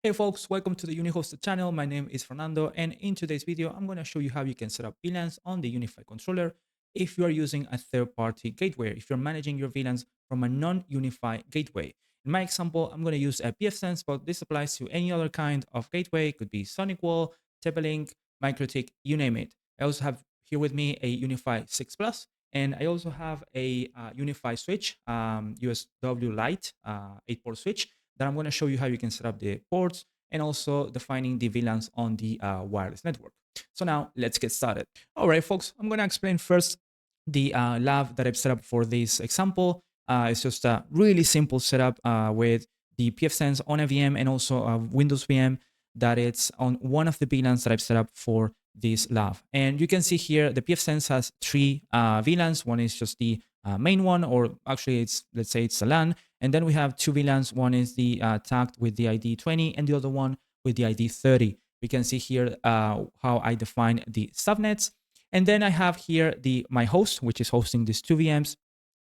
Hey folks, welcome to the UniHosted channel. My name is Fernando, and in today's video, I'm going to show you how you can set up VLANs on the UniFi controller if you are using a third-party gateway, if you're managing your VLANs from a non-UniFi gateway. In my example, I'm going to use a pfSense, but this applies to any other kind of gateway. It could be SonicWall, TP-Link, MikroTik, you name it. I also have here with me a UniFi 6 Plus, and I also have a UniFi switch, USW Lite 8-port switch that I'm going to show you how you can set up the ports and also defining the VLANs on the wireless network. So now let's get started. All right, folks, I'm going to explain first the lab that I've set up for this example. It's just a really simple setup with the pfSense on a VM and also a Windows VM that it's on one of the VLANs that I've set up for this lab. And you can see here the pfSense has three VLANs. One is just the main one, or actually let's say it's a LAN. And then we have two VLANs. One is the tagged with the ID 20 and the other one with the ID 30. We can see here how I define the subnets. And then I have here my host, which is hosting these two VMs,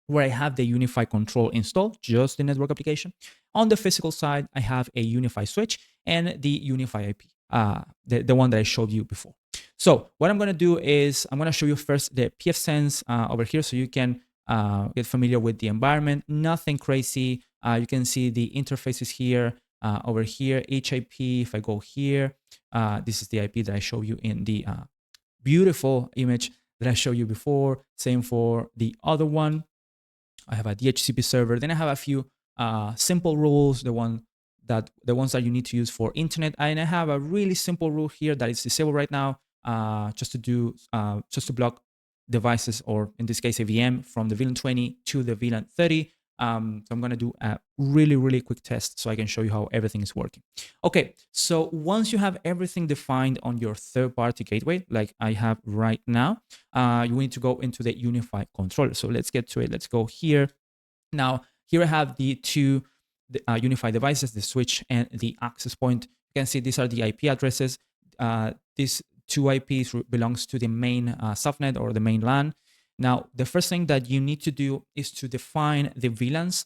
where I have the UniFi control installed, just the network application. On the physical side, I have a UniFi switch and the UniFi IP, the one that I showed you before. So what I'm going to do is I'm going to show you first the pfSense over here so you can get familiar with the environment. Nothing crazy. You can see the interfaces here, over here, each IP. If I go here, this is the IP that I show you in the beautiful image that I showed you before. Same for the other one. I have a DHCP server. Then I have a few simple rules, the ones that you need to use for internet. And I have a really simple rule here that is disabled right now, just to block devices, or in this case a VM, from the VLAN 20 to the VLAN 30. So I'm going to do a really quick test so I can show you how everything is working. Okay, so once you have everything defined on your third-party gateway, like I have right now, you need to go into the UniFi controller. So let's get to it. Let's go here. Now, here I have the two UniFi devices, the switch and the access point. You can see these are the IP addresses. These two IPs belongs to the main subnet or the main LAN. Now, the first thing that you need to do is to define the VLANs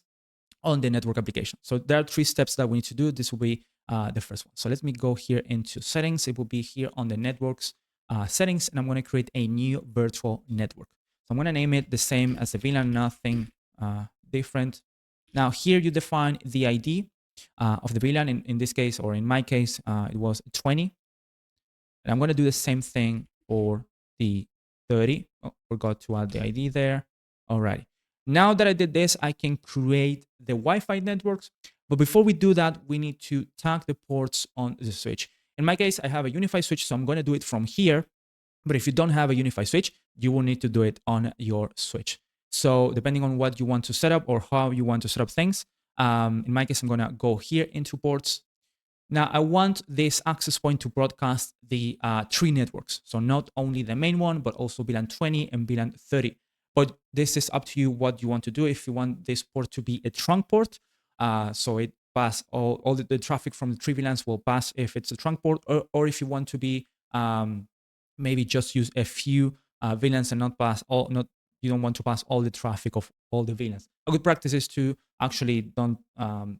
on the network application. So there are three steps that we need to do. This will be the first one. So let me go here into settings. It will be here on the networks settings, and I'm going to create a new virtual network. So I'm going to name it the same as the VLAN, nothing different. Now here you define the ID of the VLAN. In this case, or in my case, it was 20. And I'm going to do the same thing for the 30. Oh, forgot to add the ID there. All right. Now that I did this, I can create the Wi-Fi networks. But before we do that, we need to tag the ports on the switch. In my case, I have a UniFi switch, so I'm going to do it from here. But if you don't have a UniFi switch, you will need to do it on your switch. So depending on what you want to set up or how you want to set up things, in my case, I'm going to go here into ports. Now, I want this access point to broadcast the three networks. So not only the main one, but also VLAN 20 and VLAN 30. But this is up to you what you want to do. If you want this port to be a trunk port, so it pass all the traffic from the three VLANs will pass if it's a trunk port, or if you want to be maybe just use a few VLANs and not pass all, you don't want to pass all the traffic of all the VLANs. A good practice is to actually don't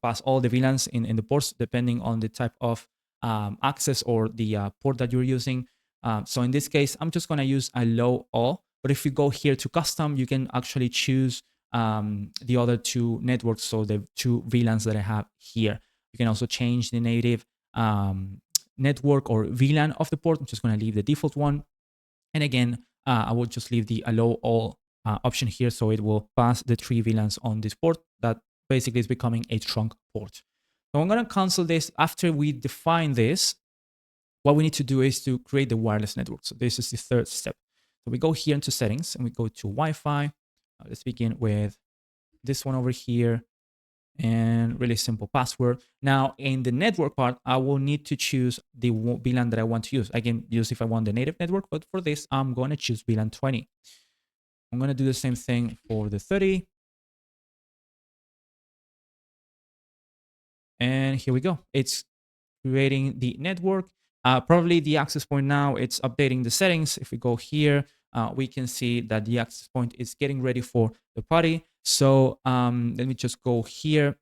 pass all the VLANs in the ports, depending on the type of access or the port that you're using. So in this case, I'm just going to use a low all. But if you go here to custom, you can actually choose the other two networks. So the two VLANs that I have here. You can also change the native network or VLAN of the port. I'm just going to leave the default one. And again, I will just leave the allow all option here, so it will pass the three VLANs on this port that basically is becoming a trunk port. So I'm going to cancel this. After we define this, what we need to do is to create the wireless network. So this is the third step. So we go here into settings and we go to Wi-Fi. Let's begin with this one over here, and really simple password. Now in the network part, I will need to choose the VLAN that I want to use. I can use if I want the native network, but for this, I'm going to choose VLAN 20. I'm going to do the same thing for the 30. And here we go. It's creating the network. Probably the access point now, it's updating the settings. If we go here, we can see that the access point is getting ready for the party. So let me just go here.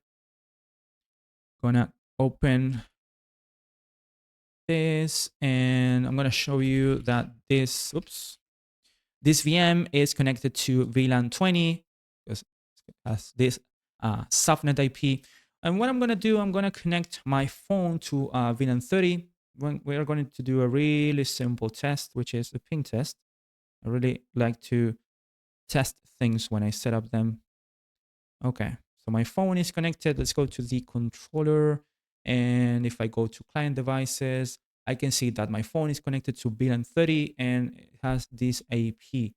Gonna open this, and I'm going to show you that this VM is connected to VLAN 20 because it has this subnet IP. And what I'm going to do, I'm going to connect my phone to VLAN 30. We are going to do a really simple test, which is a ping test. I really like to test things when I set up them. Okay, so my phone is connected. Let's go to the controller. And if I go to client devices, I can see that my phone is connected to VLAN 30 and it has this IP.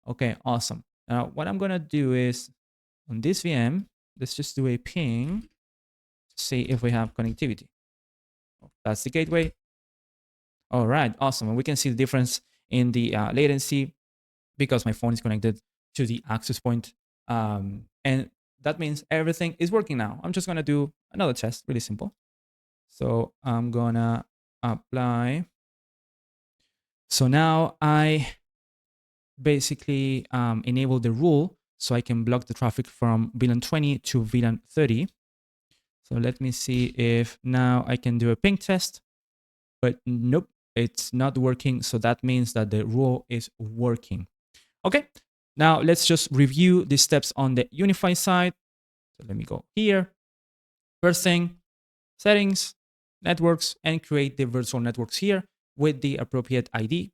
Okay, awesome. Now, what I'm going to do is on this VM, let's just do a ping to see if we have connectivity. Oh, that's the gateway. All right, awesome. And we can see the difference in the latency because my phone is connected to the access point. And that means everything is working now. I'm just going to do another test, really simple. So I'm going to apply. So now I basically enable the rule so I can block the traffic from VLAN 20 to VLAN 30. So let me see if now I can do a ping test, but nope, it's not working. So that means that the rule is working. Okay, now let's just review the steps on the UniFi side. So let me go here. First thing, settings, networks, and create the virtual networks here with the appropriate ID.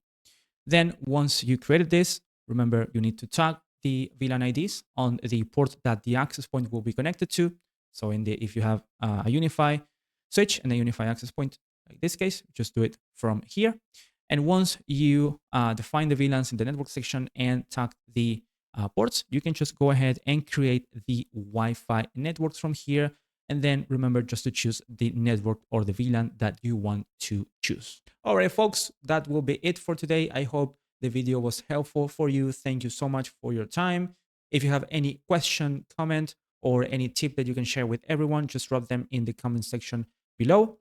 Then once you created this, remember you need to tag the VLAN IDs on the port that the access point will be connected to. So if you have a UniFi switch and a UniFi access point, like this case, just do it from here. And once you define the VLANs in the network section and tag the ports, you can just go ahead and create the Wi-Fi networks from here. And then remember just to choose the network or the VLAN that you want to choose. All right, folks, that will be it for today. I hope the video was helpful for you. Thank you so much for your time. If you have any question, comment, or any tip that you can share with everyone, just drop them in the comment section below.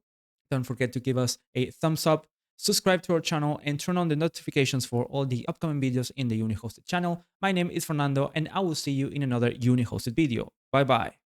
Don't forget to give us a thumbs up, subscribe to our channel, and turn on the notifications for all the upcoming videos in the Uni Hosted channel. My name is Fernando, and I will see you in another Uni Hosted video. Bye-bye.